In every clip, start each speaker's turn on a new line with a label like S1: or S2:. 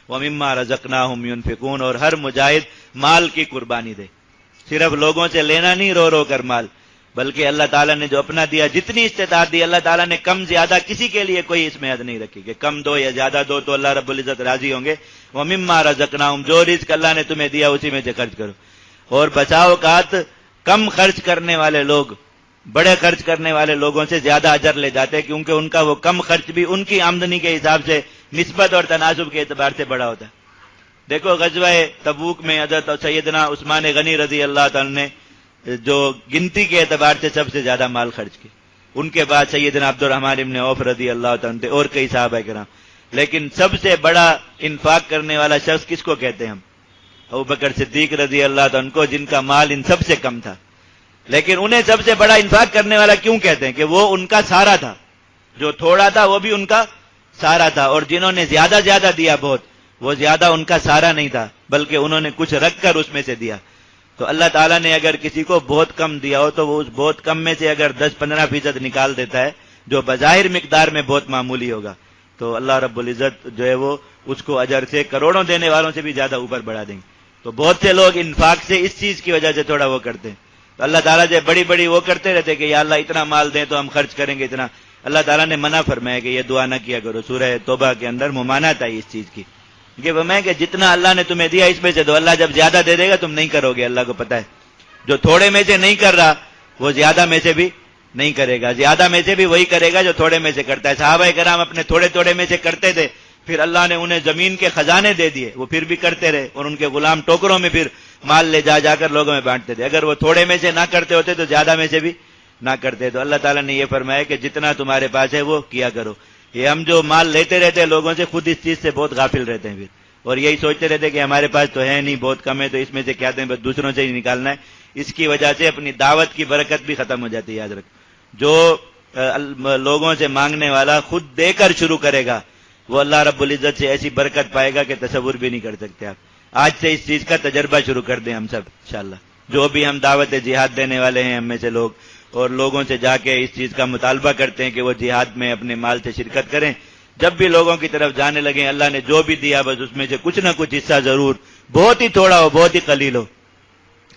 S1: وَمِمَّا رَزَقْنَاهُمْ يُنْفِقُونَ، اور ہر مجاہد مال کی قربانی دے، صرف لوگوں سے لینا نہیں رو رو کر مال، بلکہ اللہ تعالیٰ نے جو اپنا دیا، جتنی استطاعت دی، اللہ تعالیٰ نے کم زیادہ کسی کے لیے کوئی اس میں حد نہیں رکھی کہ کم دو یا زیادہ دو تو اللہ رب العزت راضی ہوں گے۔ وَمِمَّا رَزَقْنَاهُمْ، جو رزق اللہ نے تمہیں دیا اسی میں سے خرچ کرو۔ اور بچا اوقات کم خرچ کرنے والے لوگ بڑے خرچ کرنے والے لوگوں سے زیادہ اجر لے جاتے ہیں، کیونکہ ان کا وہ کم خرچ بھی ان کی آمدنی کے حساب سے نسبت اور تناسب کے اعتبار سے بڑا ہوتا ہے۔ دیکھو غزوہ تبوک میں حضرت سیدنا عثمان غنی رضی اللہ تعالیٰ نے جو گنتی کے اعتبار سے سب سے زیادہ مال خرچ کیا، ان کے بعد سیدنا عبد الرحمن ابن عوف رضی اللہ تعالیٰ تھے اور کئی صحابہ کرام، لیکن سب سے بڑا انفاق کرنے والا شخص کس کو کہتے ہیں ہم؟ ابوبکر صدیق رضی اللہ عنہ کو، جن کا مال ان سب سے کم تھا، لیکن انہیں سب سے بڑا انفاق کرنے والا کیوں کہتے ہیں؟ کہ وہ ان کا سارا تھا، جو تھوڑا تھا وہ بھی ان کا سارا تھا، اور جنہوں نے زیادہ زیادہ دیا بہت، وہ زیادہ ان کا سارا نہیں تھا بلکہ انہوں نے کچھ رکھ کر اس میں سے دیا۔ تو اللہ تعالیٰ نے اگر کسی کو بہت کم دیا ہو تو وہ اس بہت کم میں سے اگر 10-15% نکال دیتا ہے جو بظاہر مقدار میں بہت معمولی ہوگا، تو اللہ رب العزت جو ہے وہ اس کو اجر سے کروڑوں دینے والوں سے بھی زیادہ اوپر بڑھا دیں گے۔ تو بہت سے لوگ انفاق سے اس چیز کی وجہ سے تھوڑا وہ کرتے ہیں، تو اللہ تعالیٰ جو بڑی بڑی وہ کرتے رہتے کہ یا اللہ اتنا مال دیں تو ہم خرچ کریں گے اتنا، اللہ تعالیٰ نے منع فرمایا کہ یہ دعا نہ کیا کرو۔ سورہ توبہ کے اندر ممانعت آئی اس چیز کی کہ فرمایا کہ جتنا اللہ نے تمہیں دیا اس میں سے دو، اللہ جب زیادہ دے دے گا تم نہیں کرو گے، اللہ کو پتا ہے جو تھوڑے میں سے نہیں کر رہا وہ زیادہ میں سے بھی نہیں کرے گا، زیادہ میں سے بھی وہی کرے گا جو تھوڑے میں سے کرتا ہے۔ صحابہ کرام اپنے تھوڑے تھوڑے میں سے کرتے تھے، پھر اللہ نے انہیں زمین کے خزانے دے دیے، وہ پھر بھی کرتے رہے، اور ان کے غلام ٹوکروں میں پھر مال لے جا جا کر لوگوں میں بانٹتے تھے۔ اگر وہ تھوڑے میں سے نہ کرتے ہوتے تو زیادہ میں سے بھی نہ کرتے۔ تو اللہ تعالیٰ نے یہ فرمایا کہ جتنا تمہارے پاس ہے وہ کیا کرو۔ یہ ہم جو مال لیتے رہتے ہیں لوگوں سے، خود اس چیز سے بہت غافل رہتے ہیں پھر، اور یہی سوچتے رہتے ہیں کہ ہمارے پاس تو ہے نہیں، بہت کم ہے، تو اس میں سے کیا دیں، بس دوسروں سے ہی نکالنا ہے۔ اس کی وجہ سے اپنی دعوت کی برکت بھی ختم ہو جاتی ہے۔ یاد رکھ، جو لوگوں سے مانگنے والا خود دے کر شروع کرے گا وہ اللہ رب العزت سے ایسی برکت پائے گا کہ تصور بھی نہیں کر سکتے آپ۔ آج سے اس چیز کا تجربہ شروع کر دیں ہم سب انشاءاللہ، جو بھی ہم دعوت جہاد دینے والے ہیں ہم میں سے لوگ، اور لوگوں سے جا کے اس چیز کا مطالبہ کرتے ہیں کہ وہ جہاد میں اپنے مال سے شرکت کریں۔ جب بھی لوگوں کی طرف جانے لگیں، اللہ نے جو بھی دیا بس اس میں سے کچھ نہ کچھ حصہ ضرور، بہت ہی تھوڑا ہو بہت ہی قلیل ہو،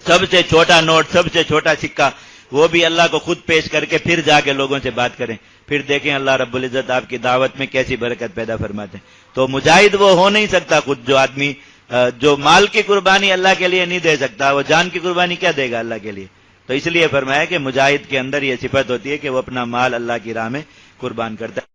S1: سب سے چھوٹا نوٹ، سب سے چھوٹا سکہ، وہ بھی اللہ کو خود پیش کر کے پھر جا کے لوگوں سے بات کریں، پھر دیکھیں اللہ رب العزت آپ کی دعوت میں کیسی برکت پیدا فرماتے ہیں۔ تو مجاہد وہ ہو نہیں سکتا خود جو آدمی جو مال کی قربانی اللہ کے لیے نہیں دے سکتا، وہ جان کی قربانی کیا دے گا اللہ کے لیے؟ تو اس لیے فرمایا کہ مجاہد کے اندر یہ صفت ہوتی ہے کہ وہ اپنا مال اللہ کی راہ میں قربان کرتا ہے۔